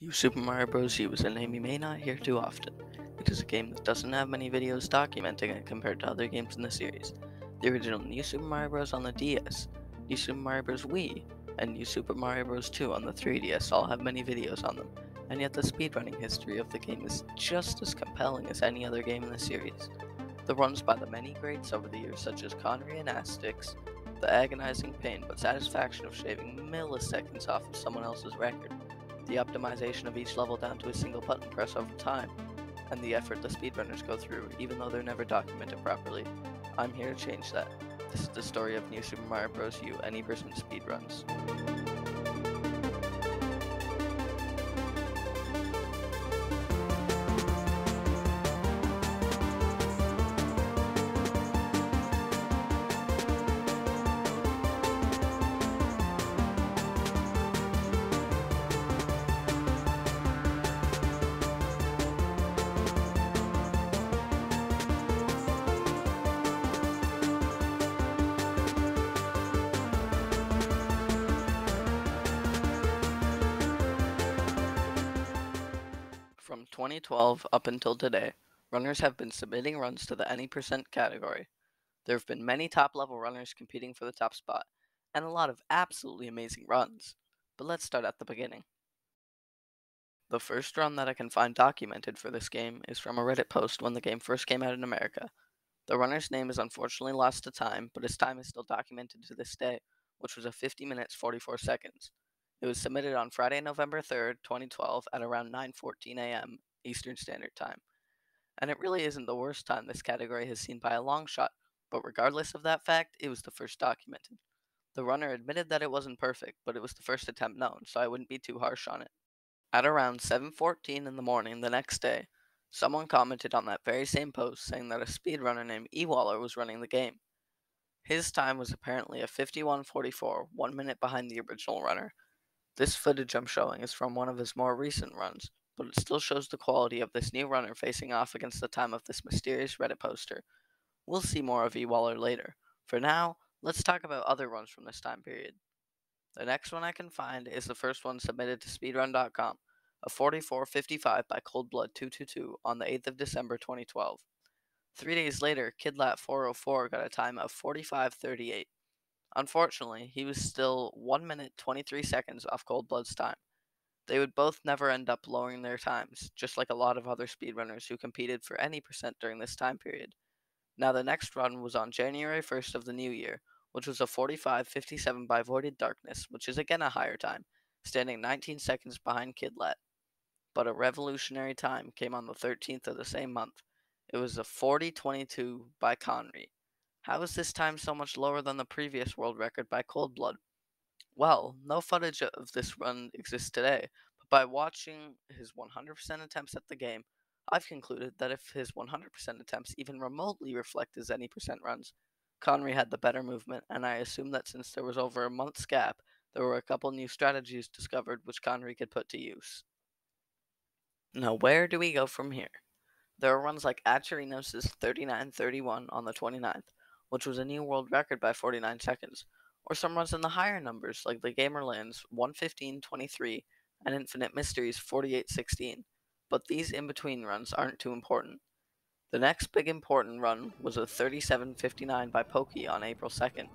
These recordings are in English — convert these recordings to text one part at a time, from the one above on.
New Super Mario Bros. U is a name you may not hear too often. It is a game that doesn't have many videos documenting it compared to other games in the series. The original New Super Mario Bros. On the DS, New Super Mario Bros. Wii, and New Super Mario Bros. 2 on the 3DS all have many videos on them, and yet the speedrunning history of the game is just as compelling as any other game in the series. The runs by the many greats over the years such as Conry and Astix, the agonizing pain but satisfaction of shaving milliseconds off of someone else's record, the optimization of each level down to a single button press over time, and the effort the speedrunners go through even though they're never documented properly. I'm here to change that. This is the story of New Super Mario Bros. U Any Person Speedruns. From 2012 up until today, runners have been submitting runs to the Any Percent category. There have been many top-level runners competing for the top spot, and a lot of absolutely amazing runs. But let's start at the beginning. The first run that I can find documented for this game is from a Reddit post when the game first came out in America. The runner's name is unfortunately lost to time, but his time is still documented to this day, which was a 50 minutes 44 seconds. It was submitted on Friday, November 3rd, 2012 at around 9:14 a.m. Eastern Standard Time. And it really isn't the worst time this category has seen by a long shot, but regardless of that fact, it was the first documented. The runner admitted that it wasn't perfect, but it was the first attempt known, so I wouldn't be too harsh on it. At around 7:14 in the morning the next day, someone commented on that very same post saying that a speedrunner named Ewaller was running the game. His time was apparently a 51:44, 1 minute behind the original runner. This footage I'm showing is from one of his more recent runs, but it still shows the quality of this new runner facing off against the time of this mysterious Reddit poster. We'll see more of Ewaller later. For now, let's talk about other runs from this time period. The next one I can find is the first one submitted to speedrun.com, a 44:55 by Coldblood222 on the 8th of December 2012. 3 days later, Kidlat404 got a time of 45:38. Unfortunately, he was still 1 minute 23 seconds off Coldblood's time. They would both never end up lowering their times, just like a lot of other speedrunners who competed for any percent during this time period. Now the next run was on January 1st of the new year, which was a 45:57 by Voided Darkness, which is again a higher time, standing 19 seconds behind Kidlat. But a revolutionary time came on the 13th of the same month. It was a 40:22 by Conry. How is this time so much lower than the previous world record by Coldblood? Well, no footage of this run exists today, but by watching his 100% attempts at the game, I've concluded that if his 100% attempts even remotely reflect his any percent runs, Conry had the better movement, and I assume that since there was over a month's gap, there were a couple new strategies discovered which Conry could put to use. Now where do we go from here? There are runs like Acharinos' 39:31 on the 29th, which was a new world record by 49 seconds, or some runs in the higher numbers like the Gamerlands 1:15:23 and Infinite Mysteries 48:16, but these in-between runs aren't too important. The next big important run was a 37:59 by Pokey on April 2nd.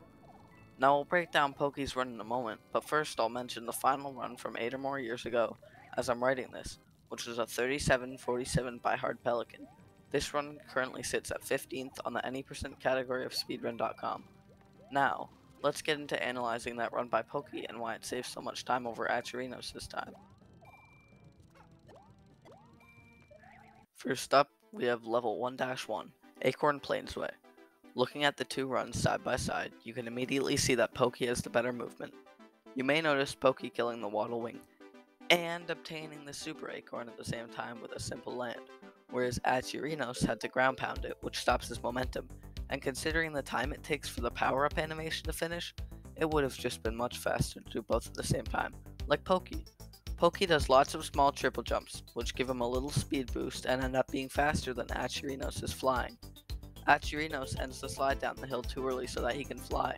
Now we'll break down Pokey's run in a moment, but first I'll mention the final run from 8 or more years ago, as I'm writing this, which was a 37:47 by Hard Pelican. This run currently sits at 15th on the Any Percent category of speedrun.com. Now, let's get into analyzing that run by Pokey and why it saves so much time over Acharinos' time. First up, we have level 1-1, Acorn Plainsway. Looking at the two runs side by side, you can immediately see that Pokey has the better movement. You may notice Pokey killing the Waddle Wing and obtaining the Super Acorn at the same time with a simple land, whereas Acharinos had to ground pound it, which stops his momentum, and considering the time it takes for the power-up animation to finish, it would have just been much faster to do both at the same time, like Pokey. Pokey does lots of small triple jumps, which give him a little speed boost and end up being faster than Acharinos' flying. Acharinos ends the slide down the hill too early so that he can fly.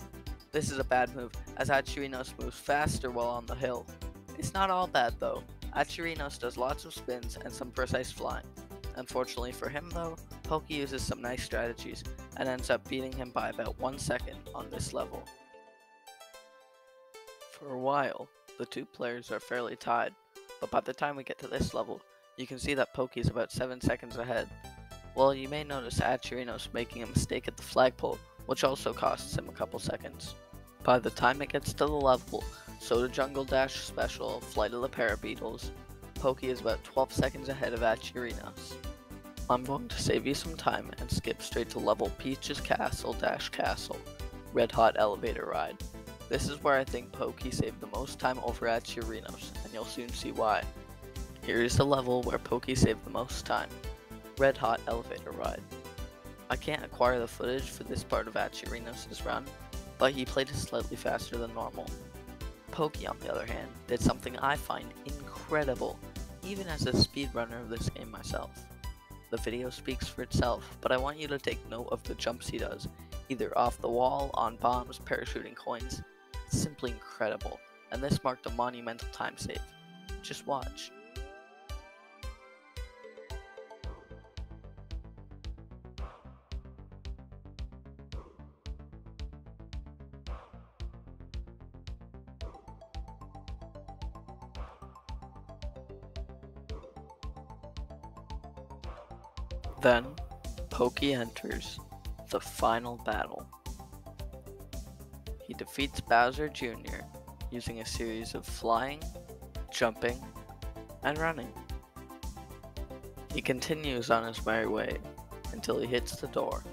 This is a bad move, as Acharinos moves faster while on the hill. It's not all bad though. Achirinos does lots of spins and some precise flying. Unfortunately for him though, Pokey uses some nice strategies and ends up beating him by about 1 second on this level. For a while, the two players are fairly tied, but by the time we get to this level, you can see that Pokey is about 7 seconds ahead. Well, you may notice Achirinos making a mistake at the flagpole, which also costs him a couple seconds. By the time it gets to the level, Soda Jungle Dash Special, Flight of the Parabeetles, Pokey is about 12 seconds ahead of Achirinos. I'm going to save you some time and skip straight to level Peach's Castle Dash Castle, Red Hot Elevator Ride. This is where I think Pokey saved the most time over Achirinos, and you'll soon see why. Here is the level where Pokey saved the most time, Red Hot Elevator Ride. I can't acquire the footage for this part of Achirinos' run, but he played it slightly faster than normal. Pokey, on the other hand, did something I find incredible, even as a speedrunner of this game myself. The video speaks for itself, but I want you to take note of the jumps he does, either off the wall, on bombs, parachuting coins. It's simply incredible, and this marked a monumental time save. Just watch. Then, Pokey enters the final battle. He defeats Bowser Jr. using a series of flying, jumping, and running. He continues on his merry way until he hits the door.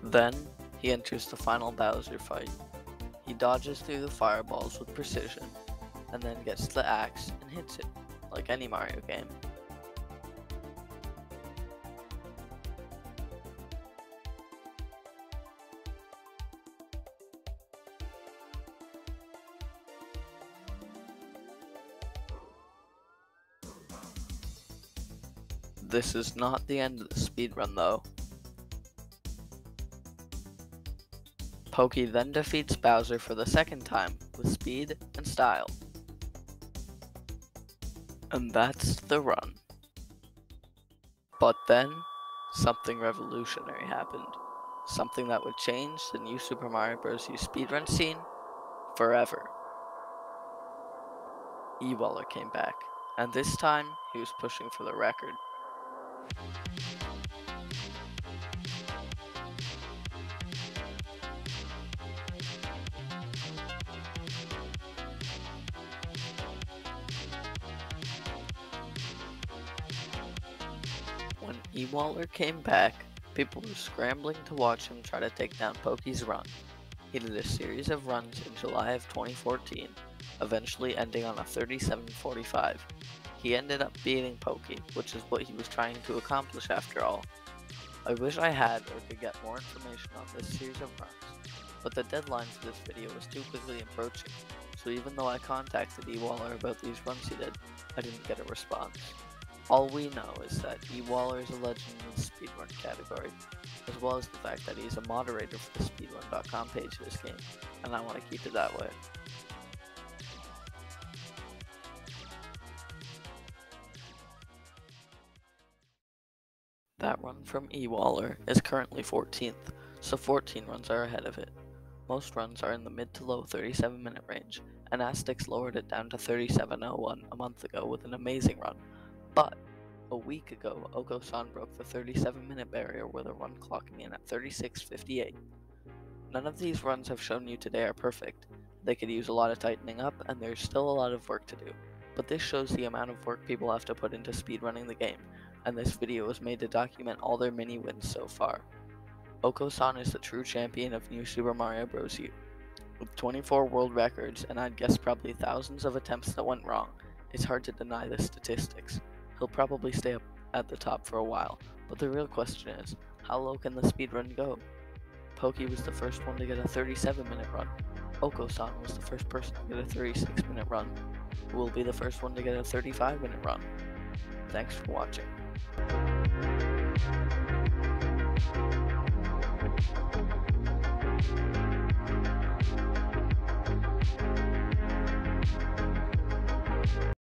Then, he enters the final Bowser fight. He dodges through the fireballs with precision, and then gets the axe and hits it, like any Mario game. This is not the end of the speedrun though. Pokey then defeats Bowser for the second time with speed and style. And that's the run. But then, something revolutionary happened. Something that would change the new Super Mario Bros. U speedrun scene forever. E-Waller came back, and this time, he was pushing for the record. When E-Waller came back, people were scrambling to watch him try to take down Pokey's run. He did a series of runs in July of 2014, eventually ending on a 37:45. He ended up beating Pokey, which is what he was trying to accomplish after all. I wish I had or could get more information on this series of runs, but the deadline for this video was too quickly approaching, so even though I contacted E-Waller about these runs he did, I didn't get a response. All we know is that E-Waller is a legend in the speedrun category, as well as the fact that he's a moderator for the speedrun.com page of this game, and I want to keep it that way. That run from E-Waller is currently 14th, so 14 runs are ahead of it. Most runs are in the mid to low 37-minute range, and Aztecs lowered it down to 37:01 a month ago with an amazing run. But a week ago, Oko-san broke the 37-minute barrier with a run clocking in at 36:58. None of these runs I've shown you today are perfect. They could use a lot of tightening up, and there's still a lot of work to do. But this shows the amount of work people have to put into speedrunning the game, and this video was made to document all their mini wins so far. Oko-san is the true champion of New Super Mario Bros. U. With 24 world records, and I'd guess probably thousands of attempts that went wrong, it's hard to deny the statistics. He'll probably stay up at the top for a while, but the real question is, how low can the speedrun go? Pokey was the first one to get a 37-minute run. Oko-san was the first person to get a 36-minute run. Who will be the first one to get a 35-minute run? Thanks for watching.